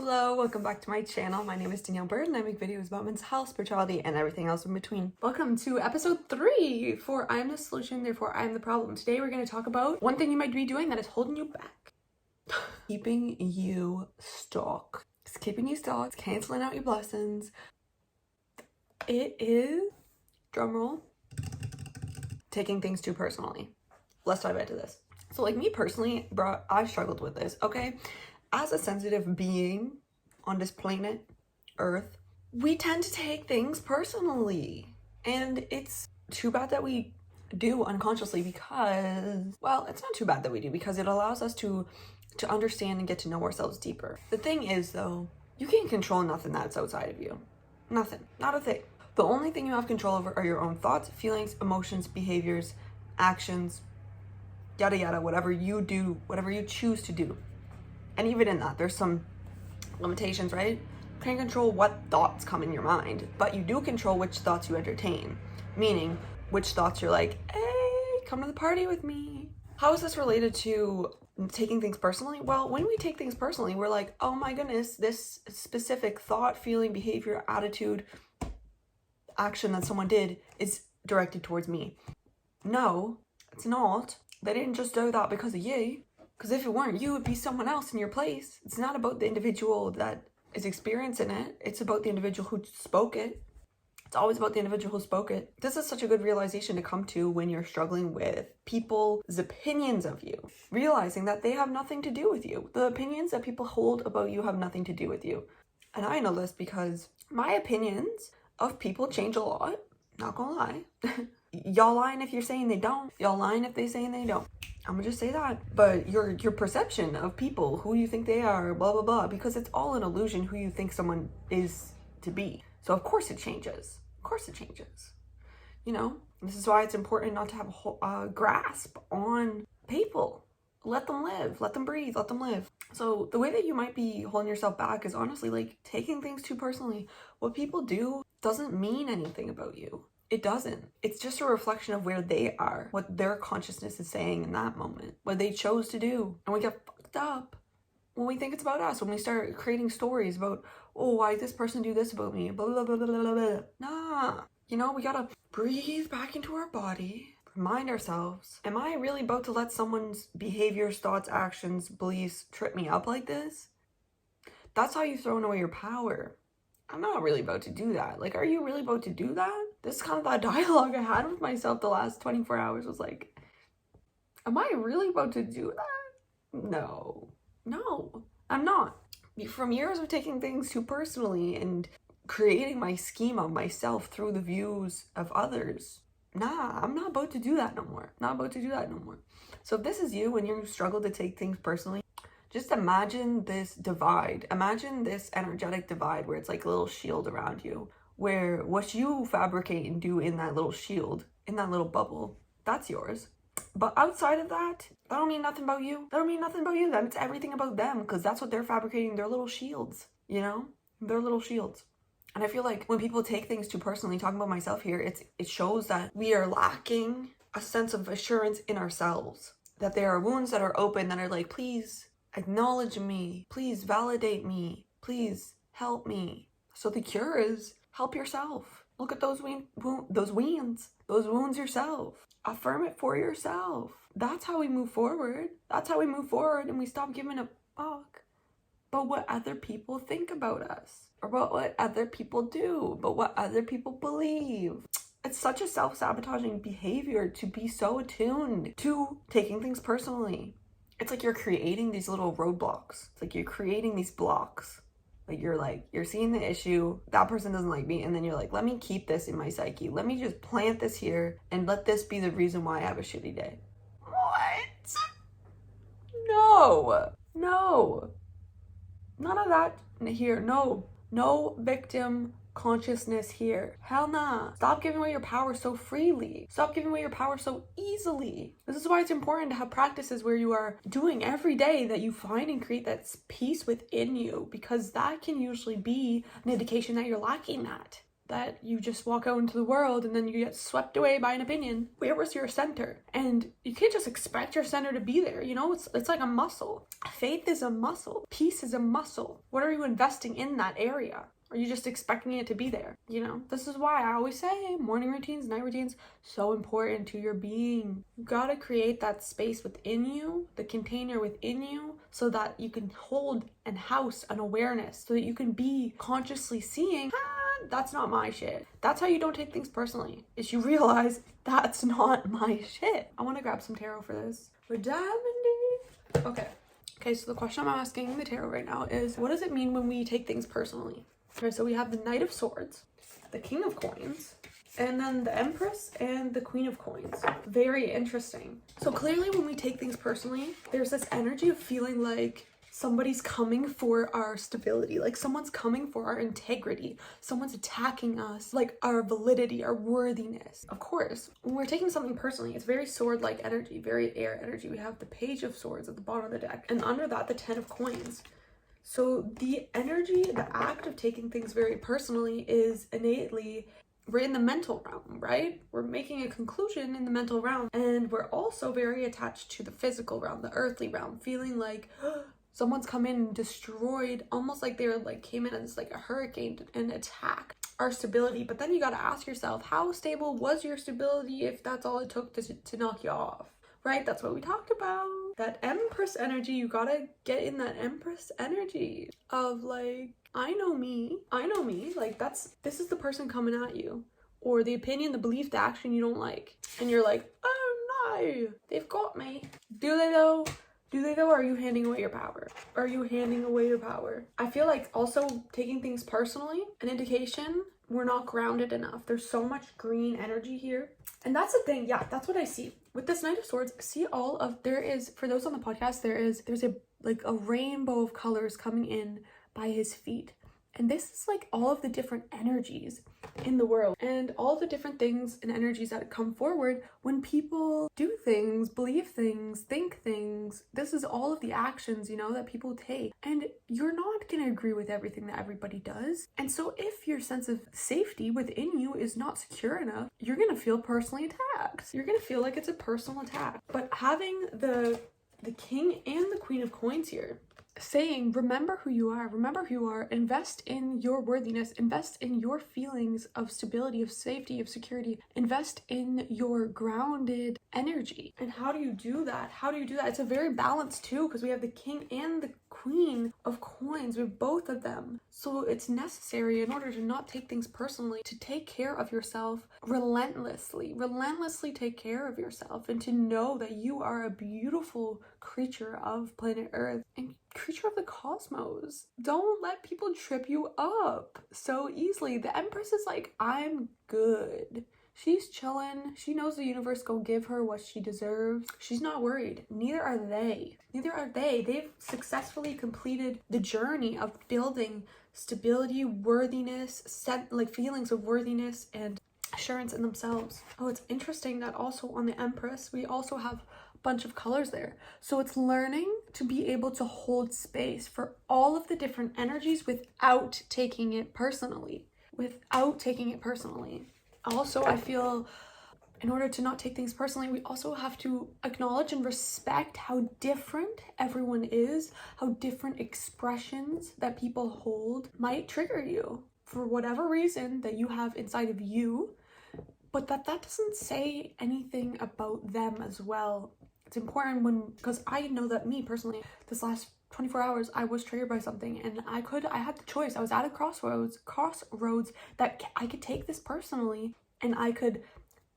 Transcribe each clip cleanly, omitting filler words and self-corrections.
Hello, welcome back to my channel. My name is Danielle Bird and I make videos about mental health, spirituality, and everything else in between. Welcome to episode 3 for I am the solution, therefore I am the problem. Today we're going to talk about one thing you might be doing that is holding you back. Keeping you stuck. It's keeping you stuck. It's canceling out your blessings. It is, drumroll, taking things too personally. Let's dive into this. So like me personally, bro, I struggled with this, okay? As a sensitive being on this planet, Earth, we tend to take things personally. And it's too bad that we do unconsciously because, well, it's not too bad that we do because it allows us to understand and get to know ourselves deeper. The thing is, though, you can't control nothing that's outside of you. Nothing. Not a thing. The only thing you have control over are your own thoughts, feelings, emotions, behaviors, actions, yada yada, whatever you do, whatever you choose to do. And even in that, there's some limitations, right? You can't control what thoughts come in your mind, but you do control which thoughts you entertain. Meaning, which thoughts you're like, hey, come to the party with me. How is this related to taking things personally? Well, when we take things personally, we're like, oh my goodness, this specific thought, feeling, behavior, attitude, action that someone did is directed towards me. No, it's not. They didn't just do that because of you. Because if it weren't you, it would be someone else in your place. It's not about the individual that is experiencing it. It's about the individual who spoke it. It's always about the individual who spoke it. This is such a good realization to come to when you're struggling with people's opinions of you. Realizing that they have nothing to do with you. The opinions that people hold about you have nothing to do with you. And I know this because my opinions of people change a lot. Not gonna lie. Y'all lying if you're saying they don't. Y'all lying if they saying they don't. I'm gonna just say that. But your perception of people, who you think they are, blah, blah, blah, because it's all an illusion who you think someone is to be. So of course it changes. Of course it changes. You know, this is why it's important not to have a grasp on people. Let them live, let them breathe, let them live. So the way that you might be holding yourself back is honestly like taking things too personally. What people do doesn't mean anything about you. It doesn't. It's just a reflection of where they are, what their consciousness is saying in that moment, what they chose to do. And we get fucked up when we think it's about us, when we start creating stories about, oh, why did this person do this about me? Blah, blah, blah, blah, blah, blah. Nah. You know, we gotta breathe back into our body, remind ourselves, am I really about to let someone's behaviors, thoughts, actions, beliefs trip me up like this? That's how you've thrown away your power. I'm not really about to do that. Like, are you really about to do that? This is kind of that dialogue I had with myself the last 24 hours was like, am I really about to do that? No, I'm not. From years of taking things too personally and creating my scheme of myself through the views of others, nah, I'm not about to do that no more. So if this is you when you struggle to take things personally, just imagine this divide. Imagine this energetic divide where it's like a little shield around you, where what you fabricate and do in that little shield, in that little bubble, that's yours. But outside of that, that don't mean nothing about you. That don't mean nothing about you. That means everything about them, because that's what they're fabricating, their little shields, you know? Their little shields. And I feel like when people take things too personally, talking about myself here, it shows that we are lacking a sense of assurance in ourselves. That there are wounds that are open that are like, please acknowledge me, please validate me, please help me. So the cure is help yourself. Look at those wounds yourself. Affirm it for yourself. That's how we move forward. And we stop giving a fuck about what other people think about us, or about what other people do, about what other people believe. It's such a self-sabotaging behavior to be so attuned to taking things personally. It's like you're creating these little roadblocks. It's like you're creating these blocks. Like you're seeing the issue, that person doesn't like me, and then you're like, let me keep this in my psyche. Let me just plant this here and let this be the reason why I have a shitty day. What? No. None of that here. No victim consciousness here. Hell nah. Stop giving away your power so freely. Stop giving away your power so easily. This is why it's important to have practices where you are doing every day that you find and create that peace within you, because that can usually be an indication that you're lacking that. that you just walk out into the world and then you get swept away by an opinion. Where was your center? And you can't just expect your center to be there. You know, it's like a muscle. Faith is a muscle. Peace is a muscle. What are you investing in that area? Are you just expecting it to be there? You know, this is why I always say morning routines, night routines, so important to your being. You gotta create that space within you, the container within you, so that you can hold and house an awareness, so that you can be consciously seeing, that's not my shit. That's how you don't take things personally, is you realize that's not my shit. I want to grab some tarot for this. We're diving deep. Okay, so the question I'm asking the tarot right now is, what does it mean when we take things personally? Okay, so we have the Knight of Swords, the King of Coins, and then the Empress and the Queen of Coins. Very interesting. So clearly when we take things personally, there's this energy of feeling like somebody's coming for our stability, like someone's coming for our integrity, someone's attacking us, like our validity, our worthiness. Of course, when we're taking something personally, it's very sword-like energy, very air energy. We have the Page of Swords at the bottom of the deck, and under that, the Ten of Coins. So the energy, the act of taking things very personally is innately, we're in the mental realm, right? We're making a conclusion in the mental realm, and we're also very attached to the physical realm, the earthly realm, feeling like someone's come in and destroyed, almost like they were like came in as like a hurricane and attack our stability. But then you got to ask yourself, how stable was your stability if that's all it took to knock you off? Right? That's what we talked about. That Empress energy, you gotta get in that Empress energy of like, I know me, like this is the person coming at you, or the opinion, the belief, the action you don't like, and you're like, oh no, they've got me. Do they though? Or are you handing away your power? I feel like also taking things personally, an indication we're not grounded enough. There's so much green energy here. And that's the thing, yeah, that's what I see. With this Knight of Swords, I see for those on the podcast, there's a rainbow of colors coming in by his feet. And this is like all of the different energies in the world and all the different things and energies that come forward when people do things, believe things, think things. This is all of the actions, you know, that people take. And you're not going to agree with everything that everybody does. And so if your sense of safety within you is not secure enough, you're going to feel personally attacked. You're going to feel like it's a personal attack. But having the King and the Queen of Coins here, saying, remember who you are, invest in your worthiness, invest in your feelings of stability, of safety, of security, invest in your grounded energy. And how do you do that? It's a very balanced too, because we have the King and the Queen of Coins. We have both of them. So it's necessary, in order to not take things personally, to take care of yourself relentlessly take care of yourself, and to know that you are a beautiful creature of planet Earth and creature of the cosmos. Don't let people trip you up so easily. The Empress is like, I'm good. She's chilling. She knows the universe gonna give her what she deserves. She's not worried. Neither are they. They've successfully completed the journey of building stability, worthiness, feelings of worthiness and assurance in themselves. Oh, it's interesting that also on the Empress, we also have a bunch of colors there. So it's learning to be able to hold space for all of the different energies without taking it personally. Also, I feel in order to not take things personally, we also have to acknowledge and respect how different everyone is, how different expressions that people hold might trigger you for whatever reason that you have inside of you, but that doesn't say anything about them as well. It's important because I know that me personally, this last 24 hours, I was triggered by something, and I had the choice. I was at a crossroads that I could take this personally, and I could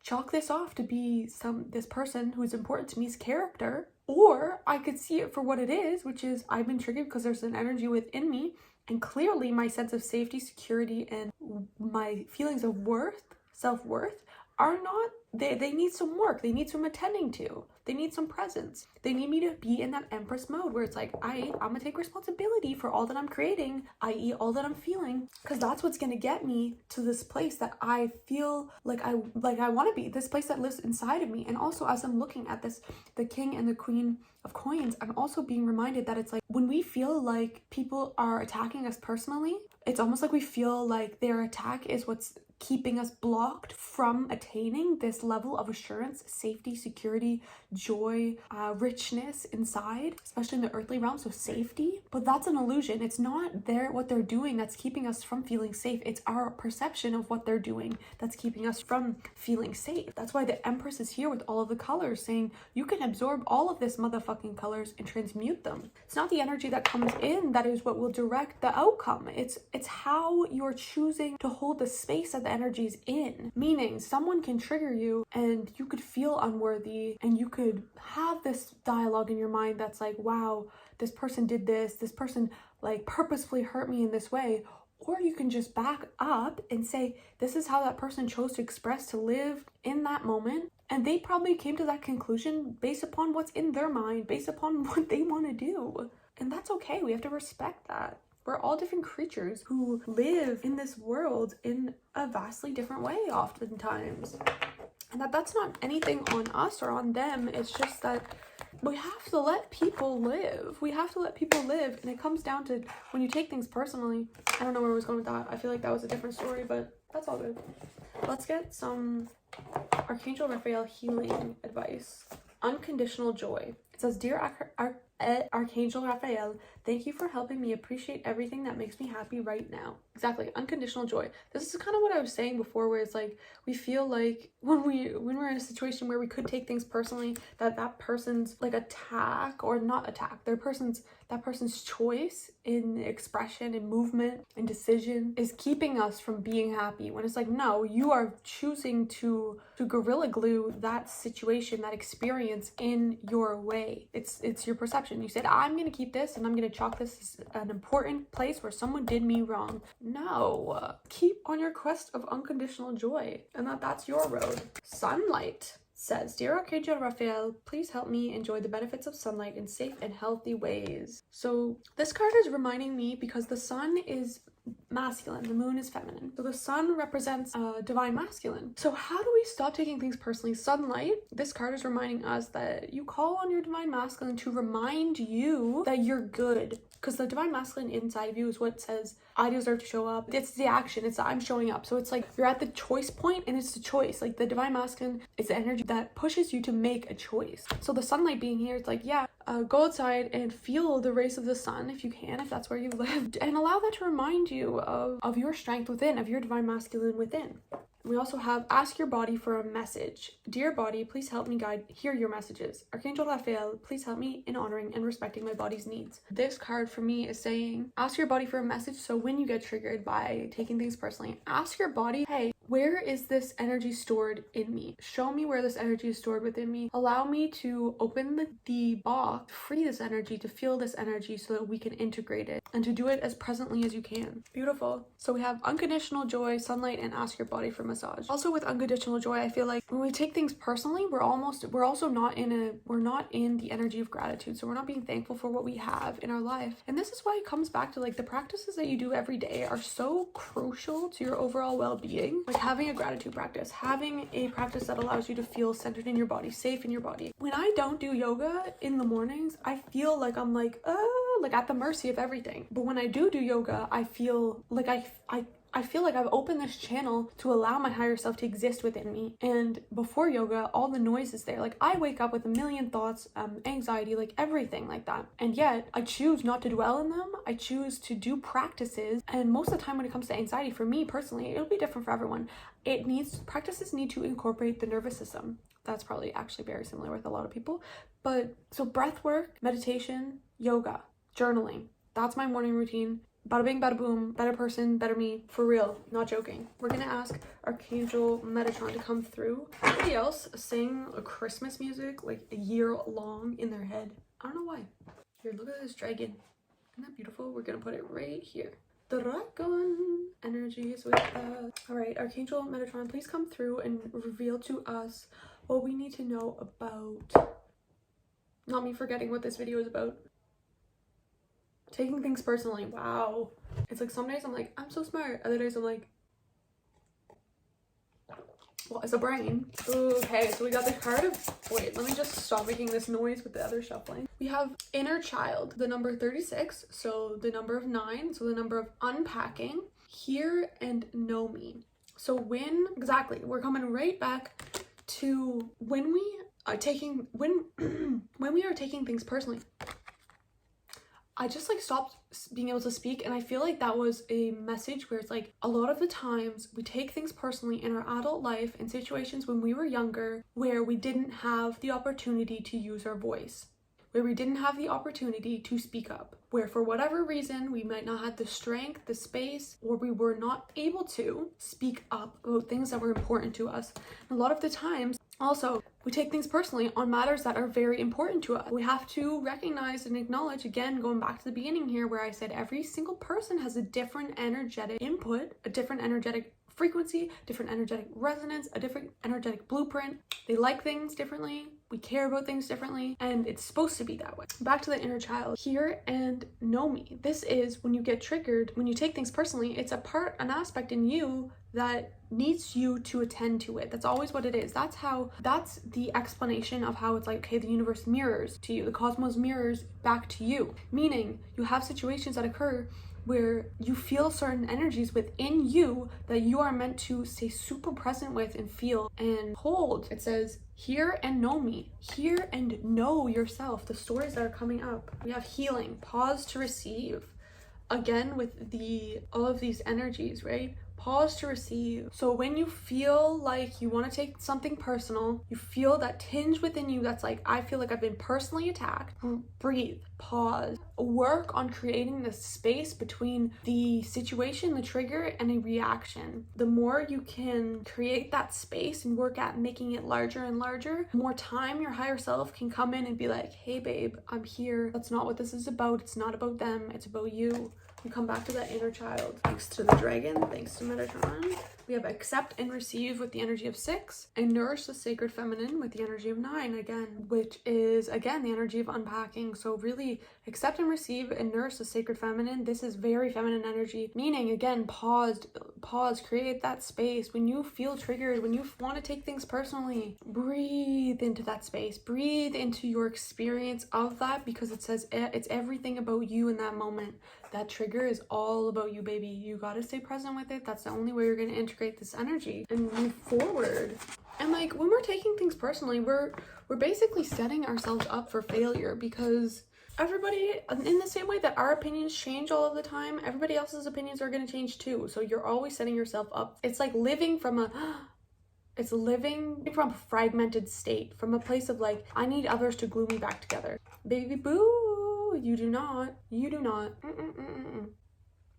chalk this off to be this person who is important to me's character, or I could see it for what it is, which is I've been triggered because there's an energy within me, and clearly my sense of safety, security, and my feelings of self-worth are not, they need some work, they need some attending to, they need some presence. They need me to be in that Empress mode where it's like, I'm gonna take responsibility for all that I'm creating, i.e. all that I'm feeling, because that's what's gonna get me to this place that I feel like I want to be, this place that lives inside of me. And also, as I'm looking at this, the King and the Queen of coins, I'm also being reminded that it's like when we feel like people are attacking us personally, it's almost like we feel like their attack is what's keeping us blocked from attaining this level of assurance, safety, security, joy, richness inside, especially in the earthly realm. So safety, but that's an illusion. It's not what they're doing that's keeping us from feeling safe. It's our perception of what they're doing that's keeping us from feeling safe. That's why the Empress is here with all of the colors, saying you can absorb all of this motherfucking colors and transmute them. It's not the energy that comes in that is what will direct the outcome. It's how you're choosing to hold the space that the energies in. Meaning someone can trigger you and you could feel unworthy, and you could have this dialogue in your mind that's like, wow, this person did this person like purposefully hurt me in this way. Or you can just back up and say, this is how that person chose to express, to live in that moment. And they probably came to that conclusion based upon what's in their mind, based upon what they want to do. And that's okay. We have to respect that. We're all different creatures who live in this world in a vastly different way oftentimes. And that's not anything on us or on them. It's just that we have to let people live. We have to let people live. And it comes down to when you take things personally. I don't know where I was going with that. I feel like that was a different story, but that's all good. Let's get some Archangel Raphael healing advice. Unconditional joy. It says, Dear Archangel Raphael, thank you for helping me appreciate everything that makes me happy right now. Exactly, unconditional joy. This is kind of what I was saying before, where it's like we feel like when we're in a situation where we could take things personally, that person's like attack or not attack, that person's choice in expression and movement and decision is keeping us from being happy. When it's like, no, you are choosing to gorilla glue that situation, that experience in your way. It's your perception. You said, I'm gonna keep this and I'm gonna chalk this as an important place where someone did me wrong. No, keep on your quest of unconditional joy, and that's your road. Sunlight says, Dear Archangel Raphael, please help me enjoy the benefits of sunlight in safe and healthy ways. So this card is reminding me, because the sun is masculine, the moon is feminine. So the sun represents divine masculine. So how do we stop taking things personally? Sunlight, this card is reminding us that you call on your divine masculine to remind you that you're good. Because the divine masculine inside of you is what says, I deserve to show up. It's the action, it's the I'm showing up. So it's like you're at the choice point and it's the choice. Like the divine masculine is the energy that pushes you to make a choice. So the sunlight being here, it's like, yeah, go outside and feel the rays of the sun if you can, if that's where you live, and allow that to remind you of your strength within, of your divine masculine within. We also have ask your body for a message. Dear body, please help me hear your messages. Archangel Raphael, please help me in honoring and respecting my body's needs. This card for me is saying, ask your body for a message. So when you get triggered by taking things personally, ask your body, hey, where is this energy stored in me? Show me where this energy is stored within me. Allow me to open the box, free this energy, to feel this energy so that we can integrate it and to do it as presently as you can. Beautiful. So we have unconditional joy, sunlight, and ask your body for massage. Also with unconditional joy, I feel like when we take things personally, we're also not in the energy of gratitude. So we're not being thankful for what we have in our life. And this is why it comes back to like the practices that you do every day are so crucial to your overall well-being. Like having a gratitude practice, having a practice that allows you to feel centered in your body, safe in your body. When I don't do yoga in the mornings, I feel like I'm like at the mercy of everything. But when I do yoga, I feel like I feel like I've opened this channel to allow my higher self to exist within me. And before yoga, all the noise is there. Like I wake up with a million thoughts, anxiety, like everything like that. And yet I choose not to dwell in them. I choose to do practices. And most of the time when it comes to anxiety, for me personally, it'll be different for everyone. Practices need to incorporate the nervous system. That's probably actually very similar with a lot of people. But so breath work, meditation, yoga, journaling. That's my morning routine. Bada bing, bada boom, better person, better me, for real, not joking. We're gonna ask Archangel Metatron to come through. Somebody else sang a Christmas music like a year long in their head. I don't know why. Here, look at this dragon. Isn't that beautiful? We're gonna put it right here. Dragon energy is with us. All right, Archangel Metatron, please come through and reveal to us what we need to know about, not me forgetting what this video is about. Taking things personally. Wow. It's like some days I'm like, I'm so smart. Other days I'm like, What is a brain? Okay, so we got the card of, wait, let me just stop making this noise with the other shuffling. We have inner child, the number 36, so the number of 9, so the number of unpacking, hear and know me. So exactly, we're coming right back to when we are taking things personally. I just like stopped being able to speak, and I feel like that was a message where it's like a lot of the times we take things personally in our adult life in situations when we were younger where we didn't have the opportunity to use our voice, where we didn't have the opportunity to speak up, where for whatever reason we might not have the strength, the space, or we were not able to speak up about things that were important to us. And a lot of the times also, we take things personally on matters that are very important to us. We have to recognize and acknowledge, again, going back to the beginning here where I said every single person has a different energetic input, a different energetic frequency, different energetic resonance, a different energetic blueprint. They like things differently. We care about things differently, and it's supposed to be that way. Back to the inner child. Hear and know me. This is when you get triggered, when you take things personally, it's an aspect in you that needs you to attend to it. That's always what it is. That's the explanation of how it's like, okay, the universe mirrors to you. The cosmos mirrors back to you. Meaning you have situations that occur where you feel certain energies within you that you are meant to stay super present with and feel and hold. It says, hear and know me. Hear and know yourself, the stories that are coming up. We have healing, pause to receive. Again, with all of these energies, right? Pause to receive. So when you feel like you want to take something personal, you feel that tinge within you that's like, I feel like I've been personally attacked. Breathe, pause, work on creating this space between the situation, the trigger, and a reaction. The more you can create that space and work at making it larger and larger, the more time your higher self can come in and be like, hey babe, I'm here. That's not what this is about. It's not about them. It's about you. We come back to that inner child. Thanks to the dragon, thanks to Metatron. We have accept and receive with the energy of 6, and nourish the sacred feminine with the energy of 9 again, which is again the energy of unpacking. So really accept and receive and nourish the sacred feminine. This is very feminine energy, meaning again, pause, create that space. When you feel triggered, when you want to take things personally, breathe into that space, breathe into your experience of that, because it says it's everything about you in that moment. That trigger is all about you, baby. You gotta stay present with it. That's the only way you're gonna integrate this energy and move forward. And like when we're taking things personally, we're basically setting ourselves up for failure, because everybody, in the same way that our opinions change all of the time, everybody else's opinions are gonna change too. So you're always setting yourself up. It's like living from a fragmented state, from a place of like, I need others to glue me back together. Baby boo. You do not.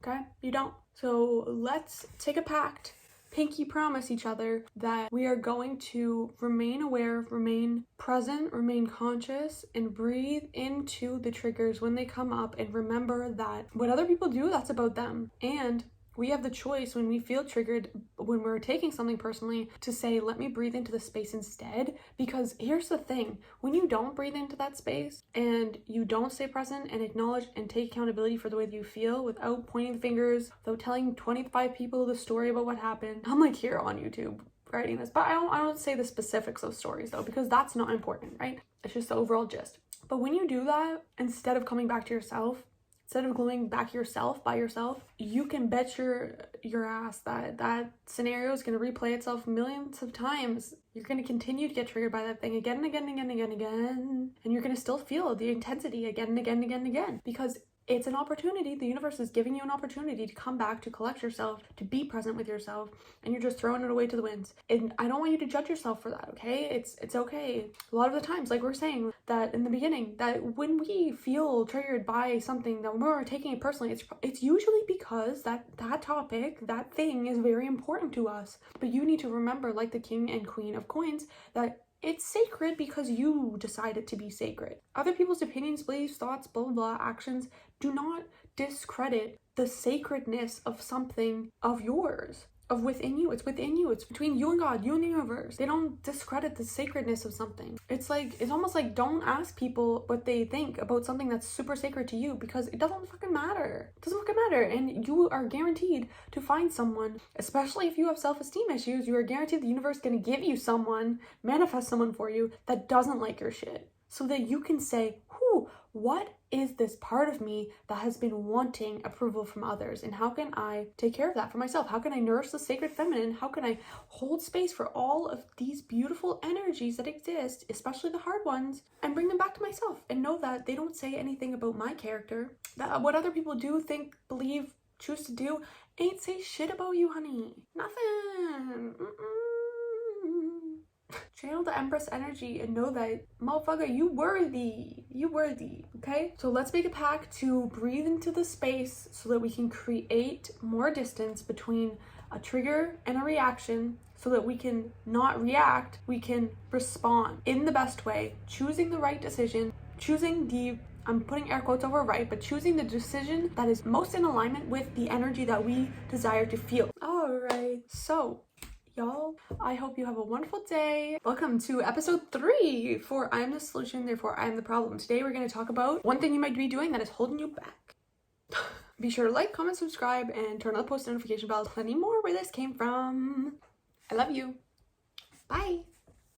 Okay? You don't. So let's take a pact, pinky promise each other that we are going to remain aware, remain present, remain conscious, and breathe into the triggers when they come up, and remember that what other people do, that's about them. And we have the choice when we feel triggered, when we're taking something personally, to say, let me breathe into the space instead. Because here's the thing, when you don't breathe into that space and you don't stay present and acknowledge and take accountability for the way that you feel without pointing the fingers, without telling 25 people the story about what happened. I'm like here on YouTube writing this, but I don't say the specifics of stories though, because that's not important, right? It's just the overall gist. But when you do that, instead of coming back to yourself, instead of going back yourself by yourself, you can bet your ass that scenario is going to replay itself millions of times. You're going to continue to get triggered by that thing again and again and again and again and again. And you're going to still feel the intensity again and again and again and again. Because it's an opportunity. The universe is giving you an opportunity to come back, to collect yourself, to be present with yourself, and you're just throwing it away to the winds. And I don't want you to judge yourself for that, okay? It's okay. A lot of the times, like we're saying that in the beginning, that when we feel triggered by something, that when we're taking it personally, it's usually because that topic, that thing is very important to us. But you need to remember, like the king and queen of coins, that it's sacred because you decide it to be sacred. Other people's opinions, beliefs, thoughts, blah, blah, blah, actions do not discredit the sacredness of something of yours. of within you. It's within you. It's between you and God, you and the universe. They don't discredit the sacredness of something. It's almost like don't ask people what they think about something that's super sacred to you, because it doesn't fucking matter. It doesn't fucking matter. And you are guaranteed to find someone, especially if you have self-esteem issues, you are guaranteed the universe is going to give you someone, manifest someone for you that doesn't like your shit. So that you can say, whew, what is this part of me that has been wanting approval from others? And how can I take care of that for myself? How can I nourish the sacred feminine? How can I hold space for all of these beautiful energies that exist, especially the hard ones, and bring them back to myself? And know that they don't say anything about my character. That what other people do, think, believe, choose to do, ain't say shit about you, honey. Nothing. Channel the Empress energy and know that, motherfucker, you worthy, okay? So let's make a pact to breathe into the space so that we can create more distance between a trigger and a reaction, so that we can not react, we can respond in the best way, choosing the right decision, I'm putting air quotes over right, but choosing the decision that is most in alignment with the energy that we desire to feel. All right, so y'all, I hope you have a wonderful day. Welcome to episode 3 for I am the solution, therefore I am the problem. Today we're going to talk about one thing you might be doing that is holding you back. Be sure to like, comment, subscribe, and turn on the post notification bell. Plenty more where this came from. I love you. Bye.